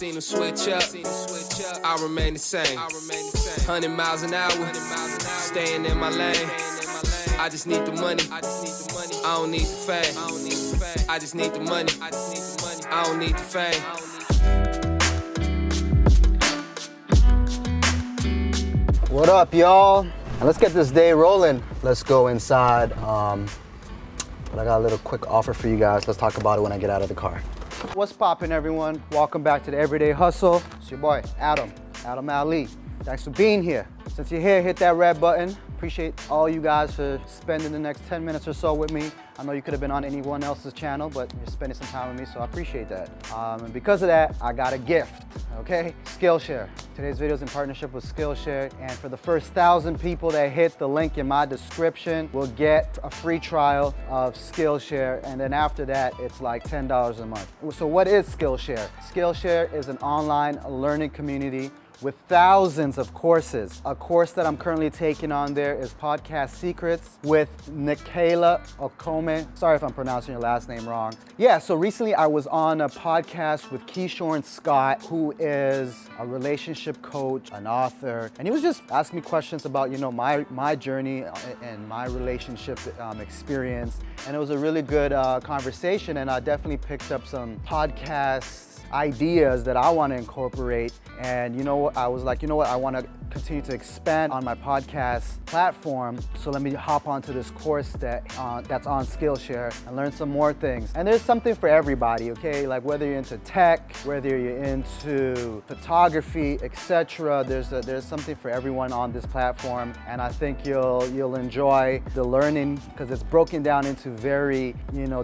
Seen them switch up, I remain the same. 100 miles an hour, staying in my lane. I just need the money, I don't need the fame. I just need the money, I don't need the fame. What up, y'all? Let's get this day rolling. Let's go inside. But I got a little quick offer for you guys. Let's talk about it when I get out of the car. What's poppin', everyone? Welcome back to the Everyday Hustle. It's your boy, Adam Ali. Thanks for being here. Since you're here, hit that red button. Appreciate all you guys for spending the next 10 minutes or so with me. I know you could have been on anyone else's channel, but you're spending some time with me, so I appreciate that. And because of that, I got a gift, okay? Skillshare. Today's video is in partnership with Skillshare, and for the first 1,000 people that hit the link in my description will get a free trial of Skillshare, and then after that, it's like $10 a month. So what is Skillshare? Skillshare is an online learning community with thousands of courses. A course that I'm currently taking on there is Podcast Secrets with Nicola Okome. Sorry if I'm pronouncing your last name wrong. Yeah, so recently I was on a podcast with Keyshawn Scott, who is a relationship coach, an author, and he was just asking me questions about, my journey and my relationship experience. And it was a really good conversation, and I definitely picked up some podcasts ideas that I want to incorporate. And I was like, I want to continue to expand on my podcast platform. So let me hop onto this course that's on Skillshare and learn some more things. And there's something for everybody, okay? Like whether you're into tech, whether you're into photography, etc. There's something for everyone on this platform. And I think you'll enjoy the learning because it's broken down into very,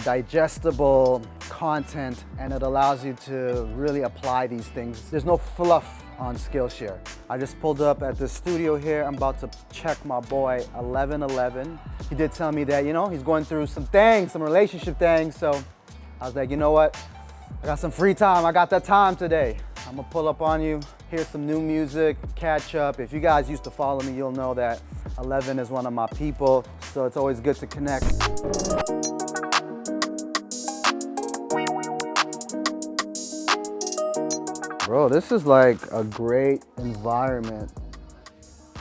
digestible content, and it allows you to really apply these things. There's no fluff on Skillshare. I just pulled up at the studio here. I'm about to check my boy 1111. He did tell me that, he's going through some relationship things. So I was like, you know what? I got some free time. I got that time today. I'm gonna pull up on you, hear some new music, catch up. If you guys used to follow me, you'll know that 11 is one of my people. So it's always good to connect. Bro, this is like a great environment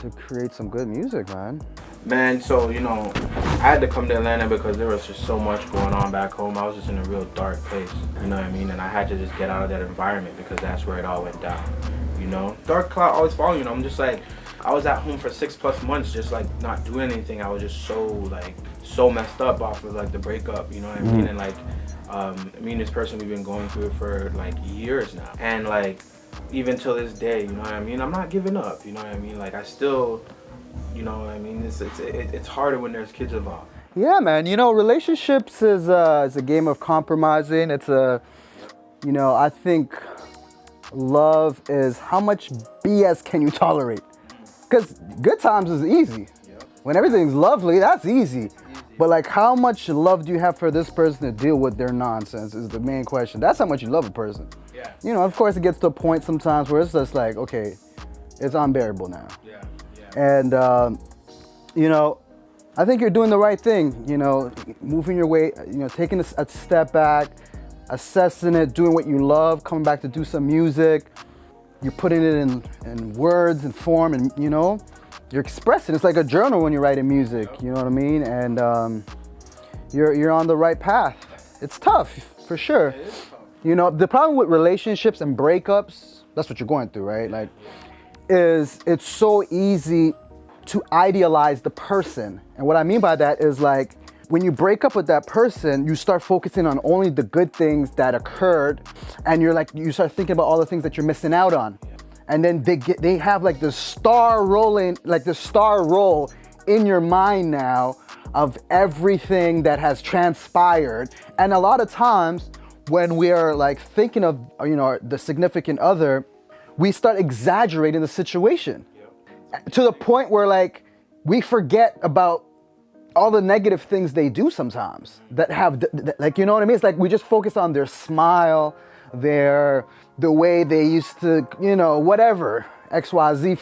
to create some good music, man. Man, so, I had to come to Atlanta because there was just so much going on back home. I was just in a real dark place, you know what I mean? And I had to just get out of that environment because that's where it all went down, Dark cloud always following you, I'm just like, I was at home for 6+ months just like not doing anything. I was just so messed up off of like the breakup, you know what I mean? And like, me and this person, we've been going through it for like years now. And like, even till this day, you know what I mean? I'm not giving up, you know what I mean? Like I still, you know what I mean? It's harder when there's kids involved. Yeah, man, relationships is a game of compromising. It's I think love is how much BS can you tolerate? Because good times is easy. Yep. When everything's lovely, that's easy. But like, how much love do you have for this person to deal with their nonsense is the main question. That's how much you love a person. Yeah. Of course it gets to a point sometimes where it's just like, okay, it's unbearable now. Yeah. And, I think you're doing the right thing, moving your way, taking a step back, assessing it, doing what you love, coming back to do some music. You're putting it in words and form, and, you're expressing. It's like a journal when you're writing music, you know what I mean? And you're on the right path. It's tough, for sure. It is tough. The problem with relationships and breakups, that's what you're going through, right? Like, is it's so easy to idealize the person. And what I mean by that is like, when you break up with that person, you start focusing on only the good things that occurred, and you start thinking about all the things that you're missing out on. And then they have like this star roll in your mind now of everything that has transpired. And a lot of times when we are like thinking of, the significant other, we start exaggerating the situation. Yep. To the point where like we forget about all the negative things they do sometimes that have, like, you know what I mean? It's like we just focus on their smile, the way they used to, whatever, XYZ,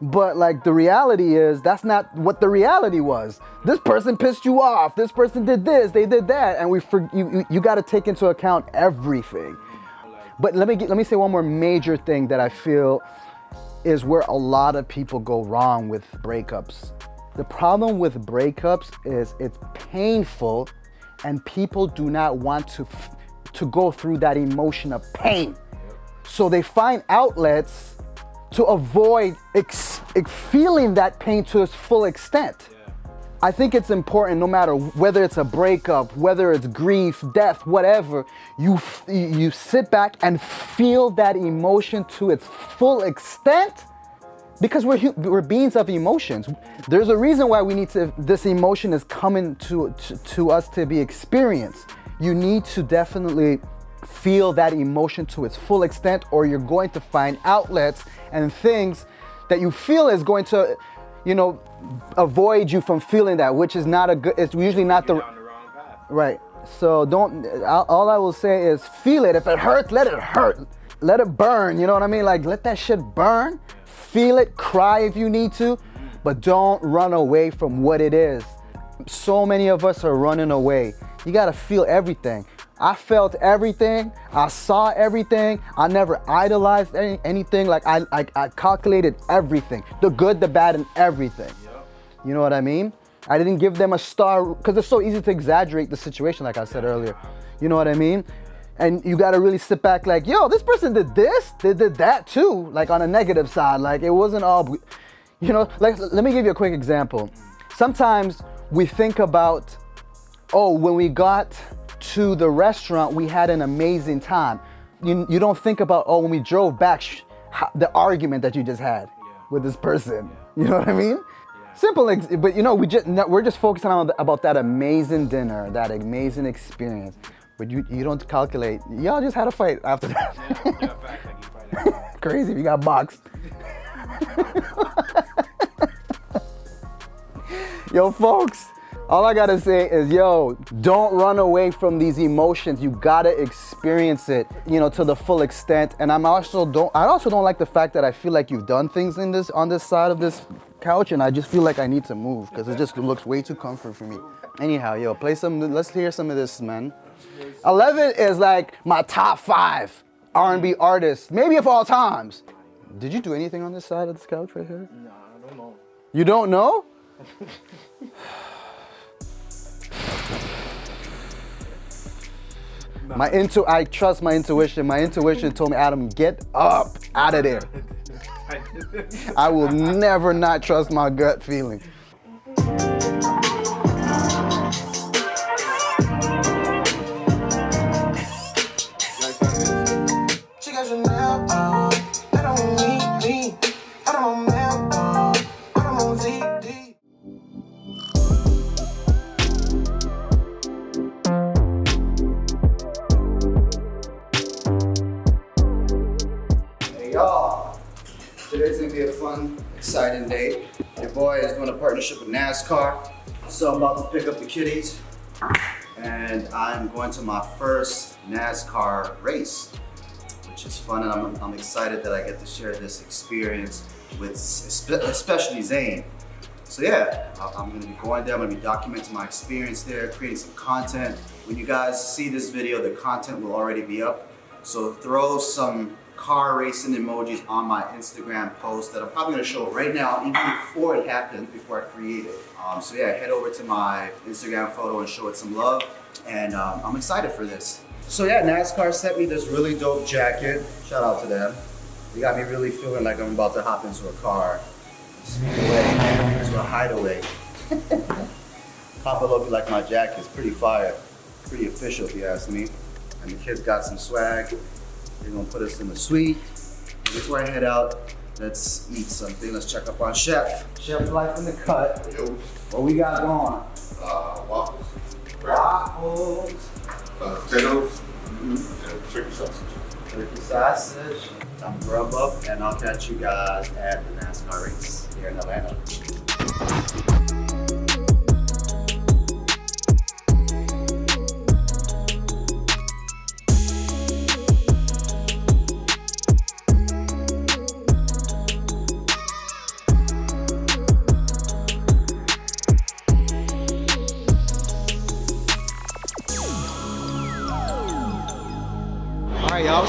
But like the reality is that's not what the reality was. This person pissed you off. This person did this, they did that. And you got to take into account everything. But let me say one more major thing that I feel is where a lot of people go wrong with breakups. The problem with breakups is it's painful, and people do not want to go through that emotion of pain. So they find outlets to avoid feeling that pain to its full extent. I think it's important, no matter whether it's a breakup, whether it's grief, death, whatever, you sit back and feel that emotion to its full extent, because we're beings of emotions. There's a reason why this emotion is coming to us to be experienced. You need to definitely feel that emotion to its full extent, or you're going to find outlets and things that you feel is going to, avoid you from feeling that, which is not a good, it's usually not the wrong path. Right. So all I will say is feel it. If it hurts, let it hurt. Let it burn, you know what I mean? Like, let that shit burn. Feel it, cry if you need to, but don't run away from what it is. So many of us are running away. You gotta feel everything. I felt everything. I saw everything. I never idolized anything. Like I calculated everything, the good, the bad, and everything. You know what I mean? I didn't give them a star because it's so easy to exaggerate the situation, like I said earlier. You know what I mean? And you gotta really sit back like, yo, this person did this, they did that too, like on a negative side. Like it wasn't all, like let me give you a quick example. Sometimes we think about, oh, when we got to the restaurant, we had an amazing time. You don't think about, oh, when we drove back, the argument that you just had with this person. You know what I mean? Simple, but we're just focusing on about that amazing dinner, that amazing experience. But you don't calculate. Y'all just had a fight after that. Crazy, you got boxed. Yo, folks, all I gotta say is, don't run away from these emotions. You gotta experience it, to the full extent. And I also don't like the fact that I feel like you've done things on this side of this couch, and I just feel like I need to move because it just looks way too comfortable for me. Anyhow, let's hear some of this, man. 11 is like my top 5 R&B artists, maybe of all times. Did you do anything on this side of this couch right here? No, I don't know. You don't know? I trust my intuition. My intuition told me, Adam, get up out of there. I will never not trust my gut feeling. Y'all, today's gonna be a fun, exciting day. Your boy is doing a partnership with Nascar, so I'm about to pick up the kiddies, and I'm going to my first NASCAR race, which is fun, and I'm excited that I get to share this experience with especially Zane. So yeah, I'm gonna be going there, I'm gonna be documenting my experience there, creating some content. When you guys see this video, the content will already be up, so throw some car racing emojis on my Instagram post that I'm probably gonna show right now, even before it happens, before I create it. So yeah, head over to my Instagram photo and show it some love, and I'm excited for this. So yeah, NASCAR sent me this really dope jacket. Shout out to them. They got me really feeling like I'm about to hop into a car, sneak away to a hideaway. Papa looked like my jacket. It's pretty fire, pretty official if you ask me. And the kids got some swag. They're gonna put us in the suite. And before I head out, let's eat something. Let's check up on Chef. Chef Life in the cut. Yo. What we got going? Waffles. Waffles. Potatoes. And turkey sausage. Turkey sausage. I'm grub up, and I'll catch you guys at the NASCAR race here in Atlanta.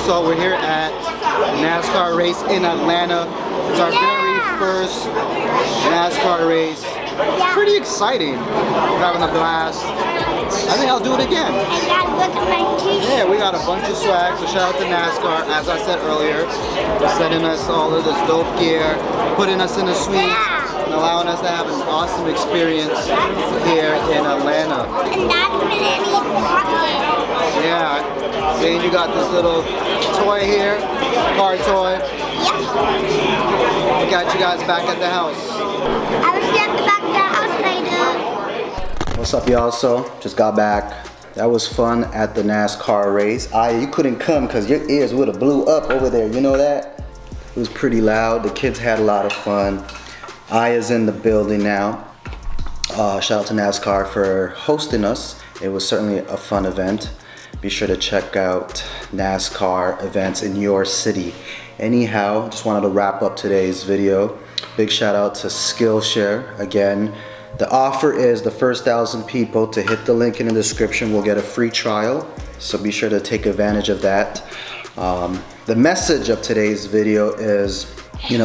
So we're here at the NASCAR race in Atlanta. It's our very first NASCAR race. It's pretty exciting. We're having a blast. I think I'll do it again. I got look at my t-shirt. Yeah, we got a bunch of swag, so shout out to NASCAR. As I said earlier, for sending us all of this dope gear, putting us in the suite, and allowing us to have an awesome experience here in Atlanta. And that's been any pocket. Yeah, seeing you got this little toy here, car toy. Yeah. We got you guys back at the house. I was at the back of the house later. What's up, y'all? So, just got back. That was fun at the NASCAR race. You couldn't come because your ears would have blew up over there. You know that? It was pretty loud. The kids had a lot of fun. Aya's in the building now. Shout out to NASCAR for hosting us. It was certainly a fun event. Be sure to check out NASCAR events in your city. Anyhow, just wanted to wrap up today's video. Big shout out to Skillshare. Again, the offer is the first 1,000 people to hit the link in the description will get a free trial. So be sure to take advantage of that. The message of today's video is,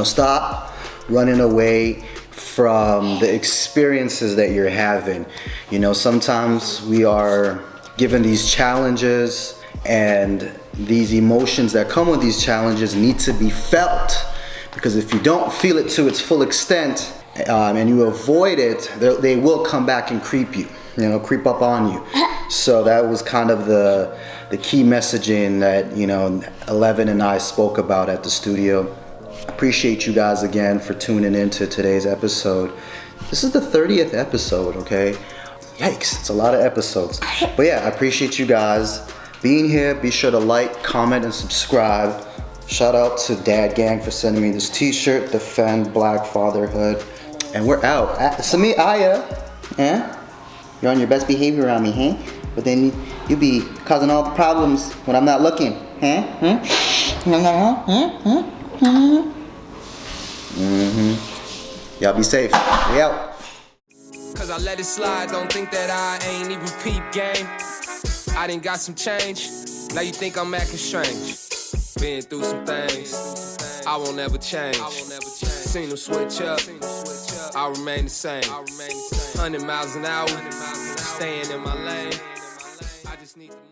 stop running away from the experiences that you're having. Sometimes we are given these challenges, and these emotions that come with these challenges need to be felt, because if you don't feel it to its full extent and you avoid it, they will come back and creep up on you. So that was kind of the key messaging that 11 and I spoke about at the studio. Appreciate you guys again for tuning into today's episode. This is the 30th episode, okay? Yikes, it's a lot of episodes. But yeah, I appreciate you guys being here. Be sure to like, comment, and subscribe. Shout out to Dad Gang for sending me this t-shirt, Defend Black Fatherhood. And we're out. Sami, Aya, you're on your best behavior around me, huh? But then you be causing all the problems when I'm not looking, Y'all be safe. We out. Cause I let it slide, don't think that I ain't even peep game. I done got some change, now you think I'm acting strange. Been through some things, I won't ever change. Seen them switch up, I remain the same. 100 miles an hour, staying in my lane. I just need the money.